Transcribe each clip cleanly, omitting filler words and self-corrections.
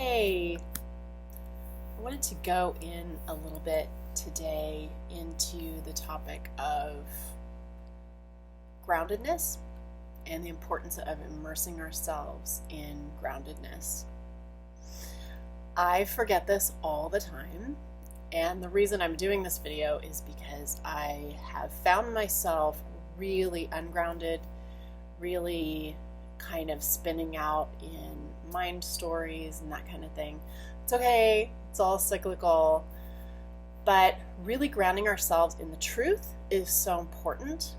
Hey, I wanted to go in a little bit today into the topic of groundedness and the importance of immersing ourselves in groundedness. I forget this all the time, and the reason I'm doing this video is because I have found myself really ungrounded, really kind of spinning out in mind stories and that kind of thing. It's okay, it's all cyclical, but really grounding ourselves in the truth is so important,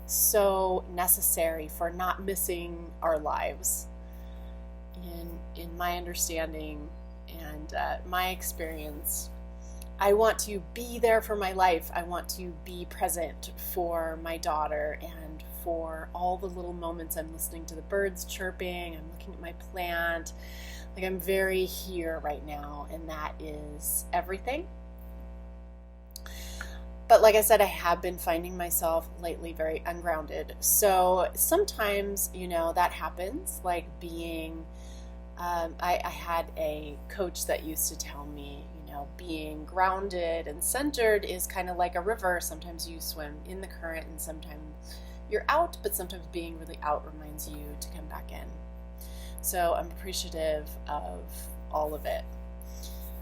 so necessary for not missing our lives. In my understanding and my experience, I want to be there for my life. I want to be present for my daughter and for all the little moments I'm listening to the birds chirping, I'm looking at my plant. Like, I'm very here right now, and that is everything. But like I said, I have been finding myself lately very ungrounded. So sometimes, that happens, like being, I had a coach that used to tell me, being grounded and centered is kind of like a river. Sometimes you swim in the current and sometimes you're out, but sometimes being really out reminds you to come back in. So I'm appreciative of all of it.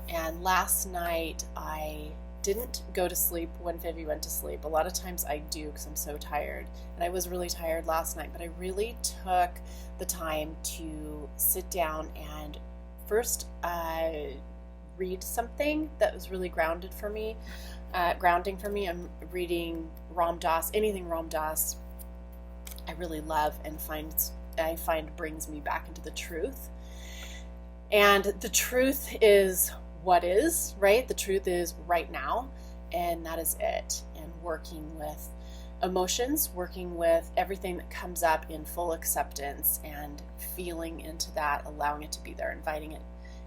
And last night I didn't go to sleep when Vivi went to sleep. A lot of times I do because I'm so tired. And I was really tired last night, but I really took the time to sit down and first read something that was really grounding for me. I'm reading Ram Dass. Anything Ram Dass I really love and I find brings me back into the truth. And the truth is what is, right? The truth is right now, and that is it. And working with emotions, working with everything that comes up in full acceptance and feeling into that, allowing it to be there, inviting it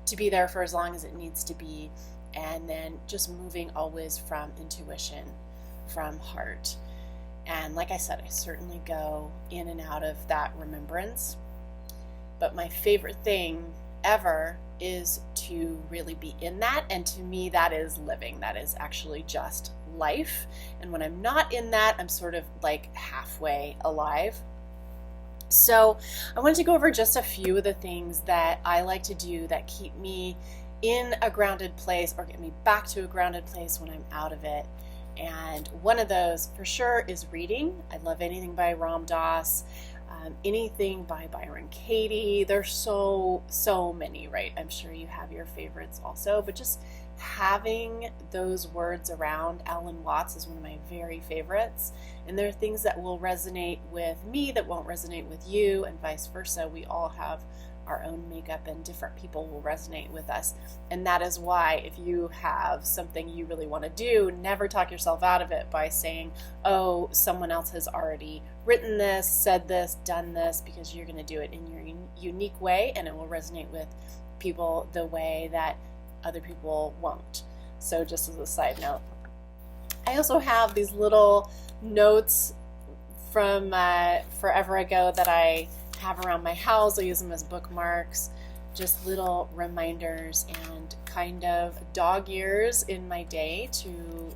to be there for as long as it needs to be, and then just moving always from intuition, from heart. And like I said, I certainly go in and out of that remembrance. But my favorite thing ever is to really be in that. And to me, that is living. That is actually just life. And when I'm not in that, I'm sort of like halfway alive. So I wanted to go over just a few of the things that I like to do that keep me in a grounded place or get me back to a grounded place when I'm out of it. And one of those for sure is reading. I love anything by Ram Dass, anything by Byron Katie. There's so many, right? I'm sure you have your favorites also, but just having those words around. Alan Watts is one of my very favorites, and there are things that will resonate with me that won't resonate with you, and vice versa. We all have our own makeup, and different people will resonate with us. And that is why, if you have something you really want to do, never talk yourself out of it by saying, oh, someone else has already written this, said this, done this, because you're going to do it in your unique way, and it will resonate with people the way that other people won't. So just as a side note, I also have these little notes from forever ago that I have around my house. I use them as bookmarks, just little reminders and kind of dog ears in my day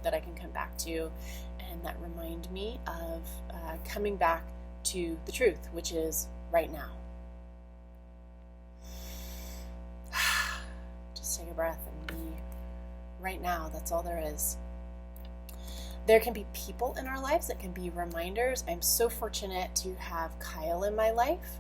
that I can come back to, and that remind me of coming back to the truth, which is right now. Just take a breath and be right now. That's all there is. There can be people in our lives that can be reminders. I'm so fortunate to have Kyle in my life.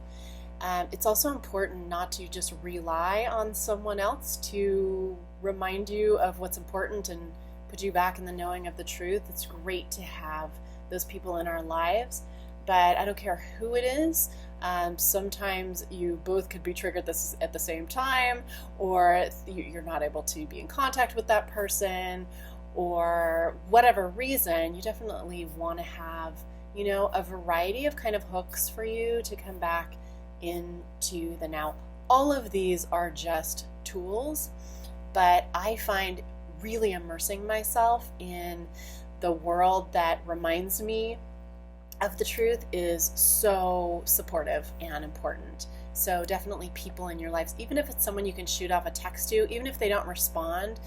It's also important not to just rely on someone else to remind you of what's important and put you back in the knowing of the truth. It's great to have those people in our lives, but I don't care who it is. Sometimes you both could be triggered this at the same time, or you're not able to be in contact with that person, or whatever reason. You definitely want to have, a variety of kind of hooks for you to come back into the now. All of these are just tools, but I find really immersing myself in the world that reminds me of the truth is so supportive and important. So definitely people in your lives, even if it's someone you can shoot off a text to, even if they don't respond,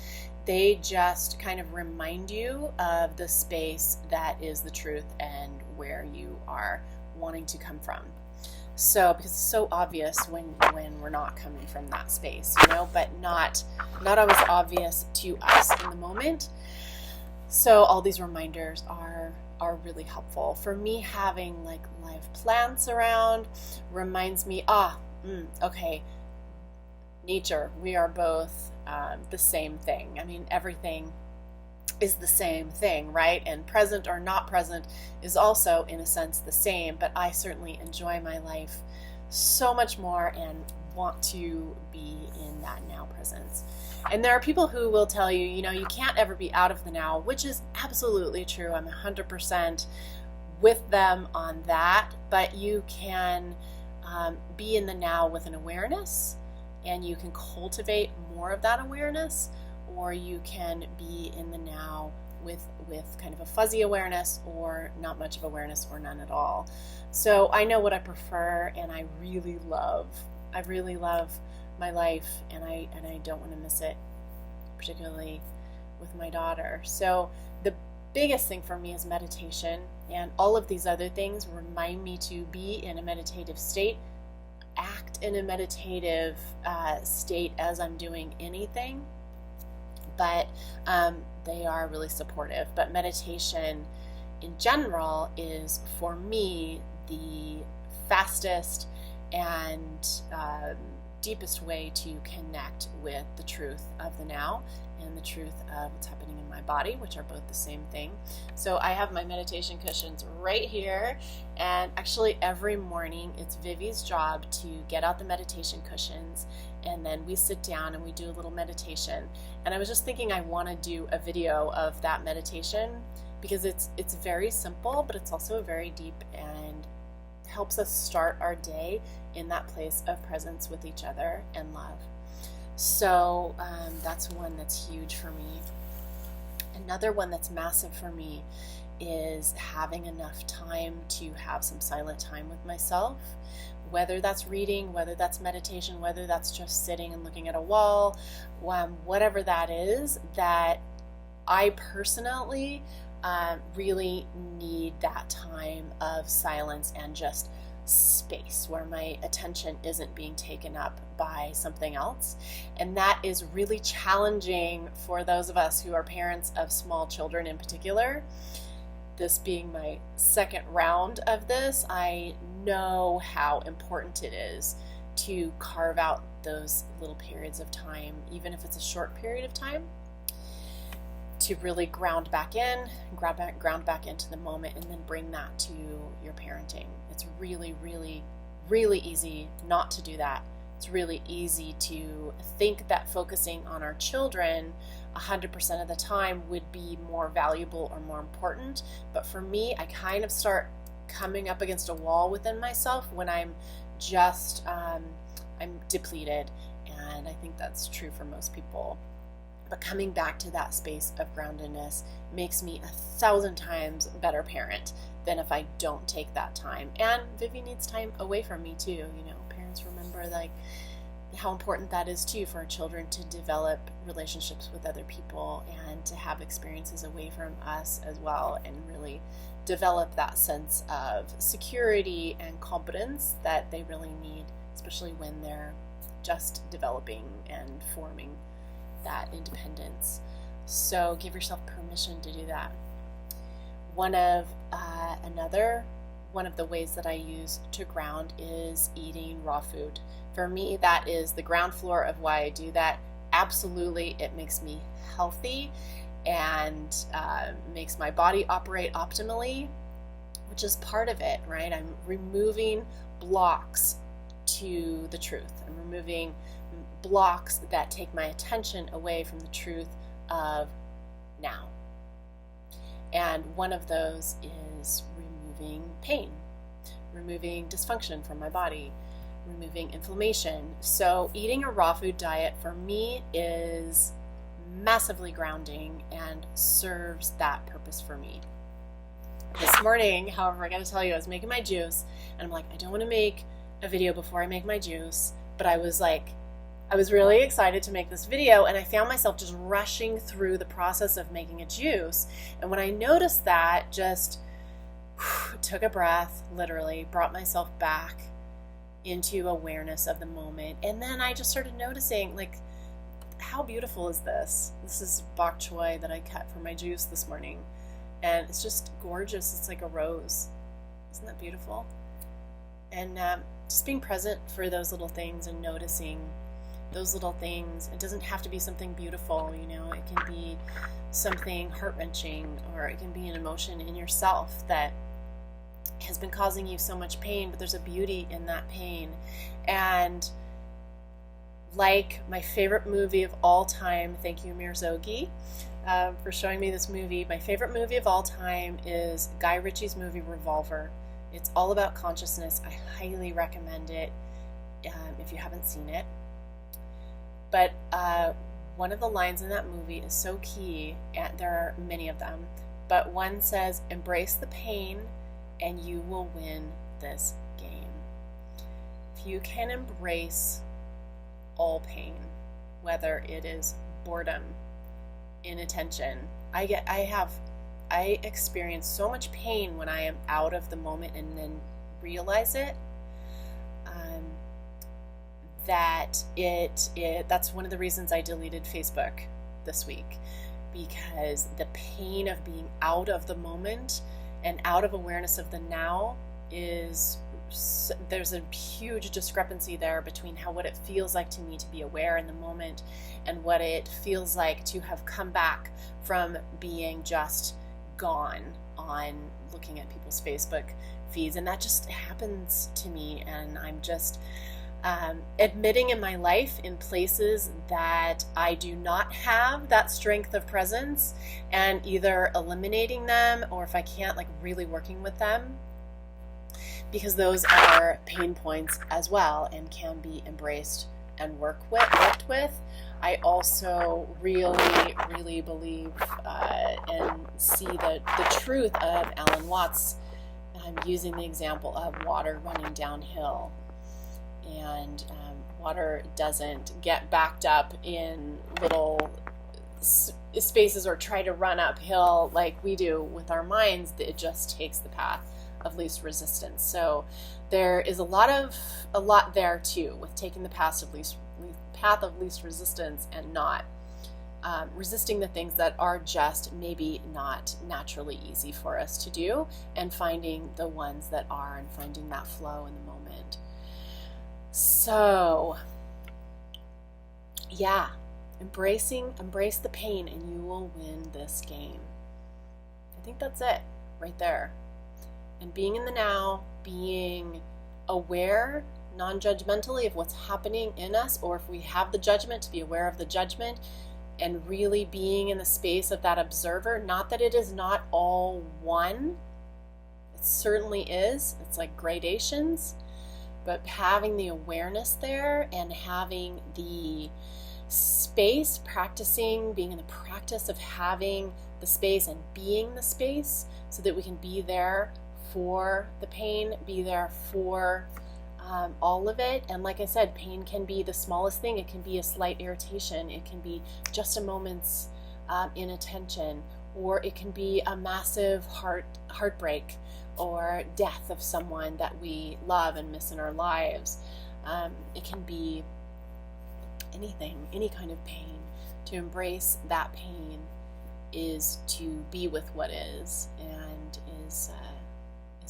they just kind of remind you of the space that is the truth and where you are wanting to come from. So, because it's so obvious when we're not coming from that space, but not always obvious to us in the moment. So all these reminders are really helpful. For me, having like live plants around reminds me, okay, nature, we are both the same thing. I mean, everything is the same thing, right? And present or not present is also, in a sense, the same, but I certainly enjoy my life so much more and want to be in that now presence. And there are people who will tell you, you can't ever be out of the now, which is absolutely true. I'm 100% with them on that, but you can be in the now with an awareness, and you can cultivate more of that awareness, or you can be in the now with kind of a fuzzy awareness, or not much of awareness, or none at all. So I know what I prefer, and I really love my life, and I don't want to miss it, particularly with my daughter. So the biggest thing for me is meditation, and all of these other things remind me to be in a meditative state, act in a meditative state as I'm doing anything, but they are really supportive. But meditation in general is, for me, the fastest and deepest way to connect with the truth of the now and the truth of what's happening in my body, which are both the same thing. So I have my meditation cushions right here, and actually every morning it's Vivi's job to get out the meditation cushions, and then we sit down and we do a little meditation. And I was just thinking I want to do a video of that meditation, because it's very simple, but it's also very deep and helps us start our day in that place of presence with each other and love. So that's one that's huge for me. Another one that's massive for me is having enough time to have some silent time with myself, whether that's reading, whether that's meditation, whether that's just sitting and looking at a wall, whatever that is, that I personally really need that time of silence and just space where my attention isn't being taken up by something else. And that is really challenging for those of us who are parents of small children in particular. This being my second round of this, I know how important it is to carve out those little periods of time, even if it's a short period of time, to really ground back in, ground back into the moment, and then bring that to your parenting. It's really, really, really easy not to do that. It's really easy to think that focusing on our children 100% of the time would be more valuable or more important. But for me, I kind of start coming up against a wall within myself when I'm just, I'm depleted. And I think that's true for most people. But coming back to that space of groundedness makes me 1,000 times better parent than if I don't take that time. And Vivi needs time away from me too. Parents remember how important that is too for our children to develop relationships with other people and to have experiences away from us as well, and really develop that sense of security and competence that they really need, especially when they're just developing and forming that independence. So give yourself permission to do that. One of the ways that I use to ground is eating raw food. For me, that is the ground floor of why I do that. Absolutely, it makes me healthy and makes my body operate optimally, which is part of it, right? I'm removing blocks to the truth. I'm removing blocks that take my attention away from the truth of now. And one of those is removing pain, removing dysfunction from my body, removing inflammation. So eating a raw food diet for me is massively grounding and serves that purpose for me. This morning, however, I gotta tell you, I was making my juice and I'm like, I don't want to make a video before I make my juice, but I was really excited to make this video, and I found myself just rushing through the process of making a juice. And when I noticed that, just took a breath, literally brought myself back into awareness of the moment. And then I just started noticing, like, how beautiful is this? This is bok choy that I cut for my juice this morning. And it's just gorgeous. It's like a rose. Isn't that beautiful? And just being present for those little things and noticing those little things. It doesn't have to be something beautiful, you know. It can be something heart-wrenching, or it can be an emotion in yourself that has been causing you so much pain, but there's a beauty in that pain. And like my favorite movie of all time, thank you Mirzogi for showing me this movie. My favorite movie of all time is Guy Ritchie's movie Revolver. It's all about consciousness. I highly recommend it if you haven't seen it. But one of the lines in that movie is so key, and there are many of them, but one says, "Embrace the pain and you will win this game." If you can embrace all pain, whether it is boredom, inattention. I experience so much pain when I am out of the moment and then realize it. That's one of the reasons I deleted Facebook this week, because the pain of being out of the moment and out of awareness of the now there's a huge discrepancy there between what it feels like to me to be aware in the moment and what it feels like to have come back from being just gone on looking at people's Facebook feeds. And that just happens to me, and I'm just admitting in my life in places that I do not have that strength of presence, and either eliminating them, or if I can't, like really working with them, because those are pain points as well and can be embraced and worked with. I also really believe and see the truth of Alan Watts using the example of water running downhill. And water doesn't get backed up in little spaces or try to run uphill like we do with our minds. It just takes the path of least resistance. So there is a lot there too with taking the path of least resistance and not resisting the things that are just maybe not naturally easy for us to do, and finding the ones that are, and finding that flow in the moment. So yeah, embrace the pain and you will win this game. I think that's it right there. And being in the now, being aware non-judgmentally of what's happening in us, or if we have the judgment, to be aware of the judgment, and really being in the space of that observer. Not that it is not all one, it certainly is. It's like gradations, but having the awareness there and having the space, practicing, being in the practice of having the space and being the space, so that we can be there for the pain, be there for all of it. And like I said, pain can be the smallest thing. It can be a slight irritation. It can be just a moment's inattention, or it can be a massive heartbreak or death of someone that we love and miss in our lives. It can be anything, any kind of pain. To embrace that pain is to be with what is, and is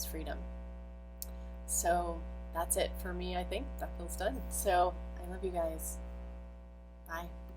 freedom. So that's it for me. I think that feels done. So I love you guys. Bye.